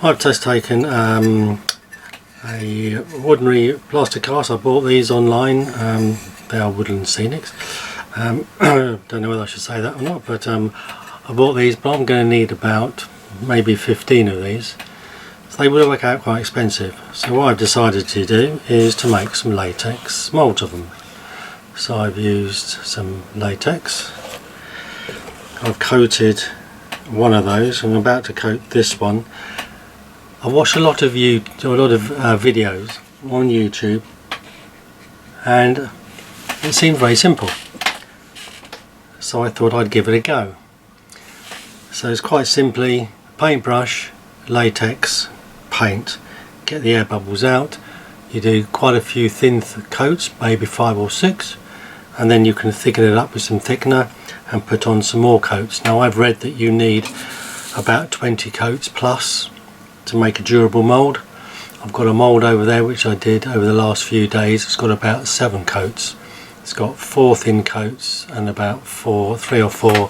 I've just taken a ordinary plaster cast. I bought these online. They are Woodland Scenics. Don't know whether I should say that or not, but I bought these, but I'm going to need about maybe 15 of these. So they will work out quite expensive. So what I've decided to do is to make some latex moulds of them. So I've used some latex. I've coated one of those. I'm about to coat this one. I watch a lot of videos on YouTube, and it seemed very simple. So I thought I'd give it a go. So it's quite simply paintbrush, latex, paint. Get the air bubbles out. You do quite a few thin coats, maybe 5 or 6, and then you can thicken it up with some thickener and put on some more coats. Now I've read that you need about 20 coats plus to make a durable mould. I've got a mould over there which I did over the last few days. It's got about 7 coats. It's got 4 thin coats and about 3 or 4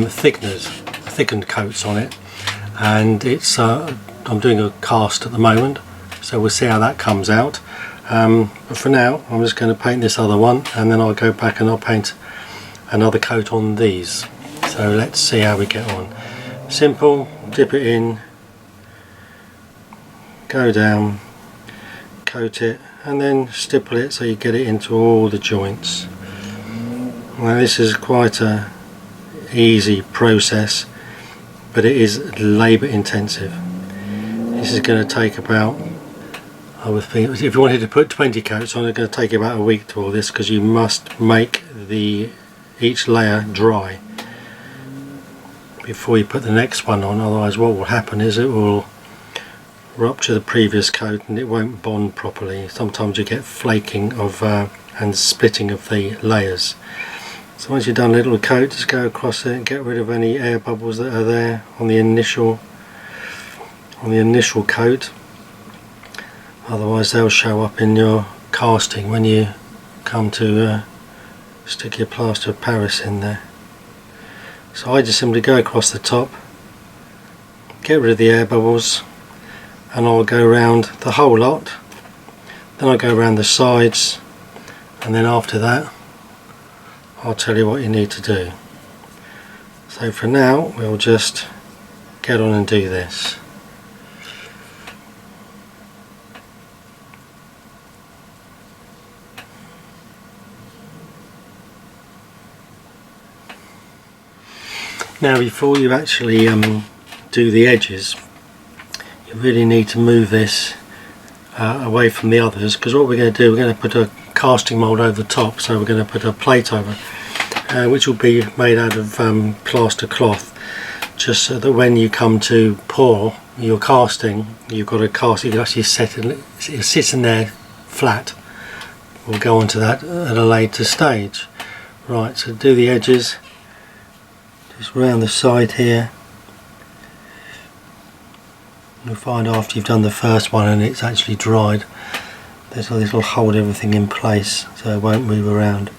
thickened coats on it, and it's I'm doing a cast at the moment, so we'll see how that comes out. But for now I'm just going to paint this other one, and then I'll go back and I'll paint another coat on these. So let's see how we get on. Simple, dip it in, go down, coat it, and then stipple it so you get it into all the joints. Now this is quite a easy process, but it is labour intensive. This is going to take about, I would think, if you wanted to put 20 coats on, it's going to take about a week to all this, because you must make each layer dry before you put the next one on. Otherwise what will happen is it will rupture the previous coat and it won't bond properly. Sometimes you get flaking of and splitting of the layers. So once you've done a little coat, just go across it and get rid of any air bubbles that are there on the initial coat. Otherwise they'll show up in your casting when you come to stick your plaster of Paris in there. So I just simply go across the top, get rid of the air bubbles, and I'll go around the whole lot. Then I'll go around the sides, and then after that I'll tell you what you need to do. So for now we'll just get on and do this. Now before you actually do the edges, you really need to move this away from the others, because what we're going to do, we're going to put a casting mould over the top. So we're going to put a plate over, which will be made out of plaster cloth, just so that when you come to pour your casting, you've got a cast, you can actually set it sits in there flat. We'll go on to that at a later stage. Right, so do the edges just round the side here. You'll find after you've done the first one and it's actually dried, this will hold everything in place so it won't move around.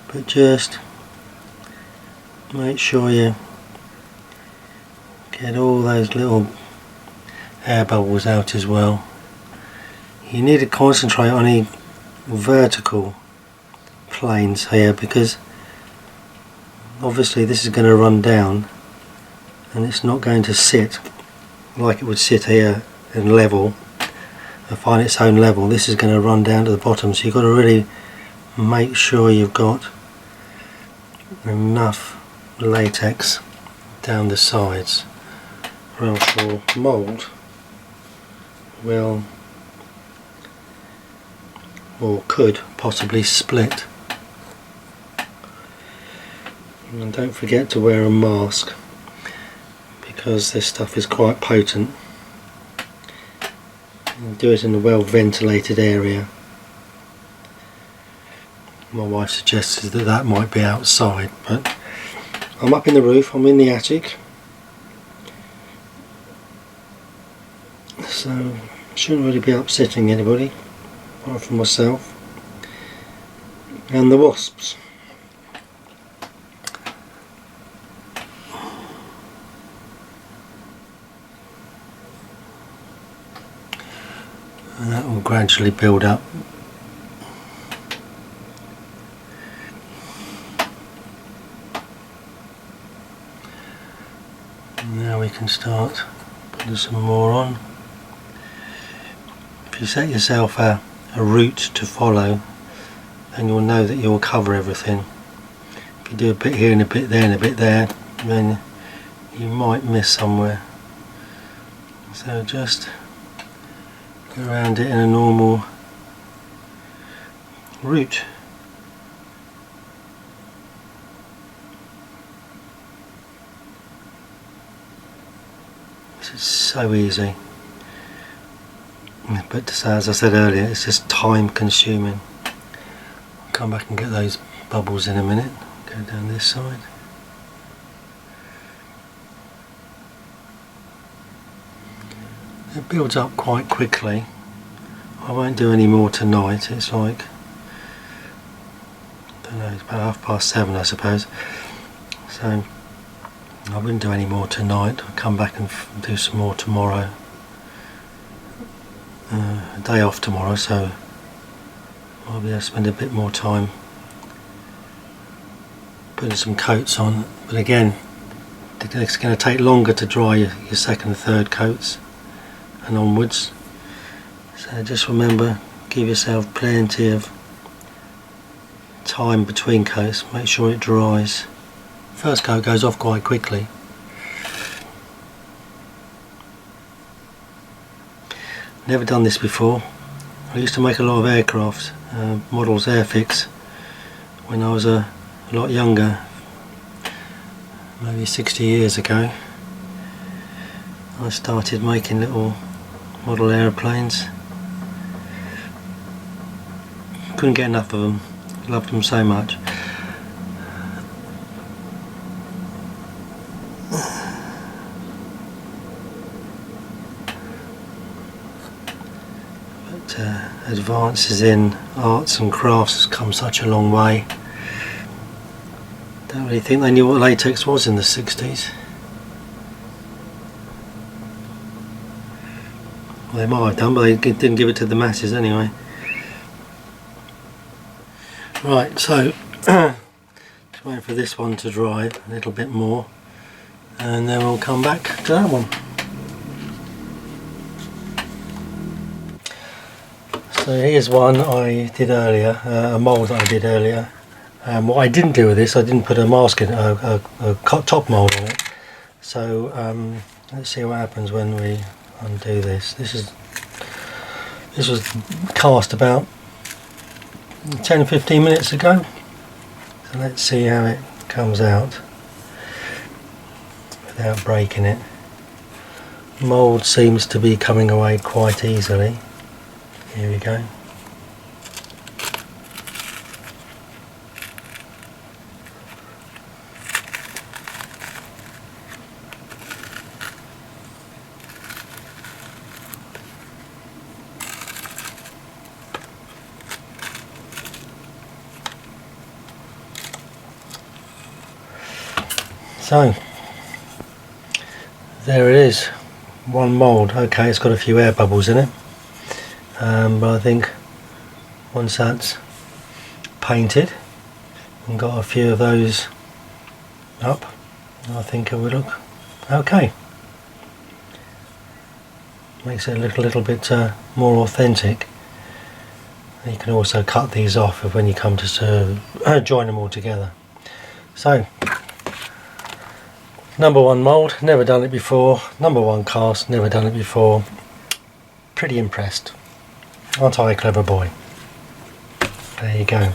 But just make sure you get all those little air bubbles out as well. You need to concentrate on any vertical planes here, because obviously this is going to run down and it's not going to sit like it would sit here and level and find its own level. This is going to run down to the bottom, so you've got to really make sure you've got enough latex down the sides, or else your mould will, or could possibly, split. And don't forget to wear a mask, because this stuff is quite potent. And do it in a well ventilated area. My wife suggested that that might be outside, but I'm up in the roof, I'm in the attic, so shouldn't really be upsetting anybody apart from myself and the wasps. and that will gradually build up. And now we can start putting some more on. If you set yourself a route to follow, then you'll know that you'll cover everything. If you do a bit here and a bit there and a bit there, then you might miss somewhere. So just go around it in a normal route. This is so easy. But as I said earlier, it's just time consuming. I'll come back and get those bubbles in a minute. Go down this side. It builds up quite quickly. I won't do any more tonight. It's like, I don't know, it's about 7:30 I suppose. So I wouldn't do any more tonight. I'll come back and do some more tomorrow. A day off tomorrow, so I'll be able to spend a bit more time putting some coats on. But again, it's going to take longer to dry your second and third coats and onwards. So just remember, give yourself plenty of time between coats. Make sure it dries. First coat goes off quite quickly. Never done this before. I used to make a lot of aircraft models, airfix, when I was a lot younger, maybe 60 years ago. I started making little model aeroplanes. Couldn't get enough of them, loved them so much. Advances in arts and crafts has come such a long way. Don't really think they knew what latex was in the 60s. Well, they might have done, but they didn't give it to the masses anyway. Right, so just waiting for this one to dry a little bit more, and then we'll come back to that one. So here's one I did earlier, a mould that I did earlier. What I didn't do with this, I didn't put a mask in, a top mould on it. So let's see what happens when we undo this. This was cast about 10-15 minutes ago. So let's see how it comes out without breaking it. Mould seems to be coming away quite easily. Here we go. So there it is, one mould. Okay, it's got a few air bubbles in it. But I think once that's painted and got a few of those up, I think it will look okay. Makes it look a little bit more authentic. And you can also cut these off when you come to join them all together. So, number one mould, never done it before. Number one cast, never done it before. Pretty impressed. Aren't I a clever boy? There you go.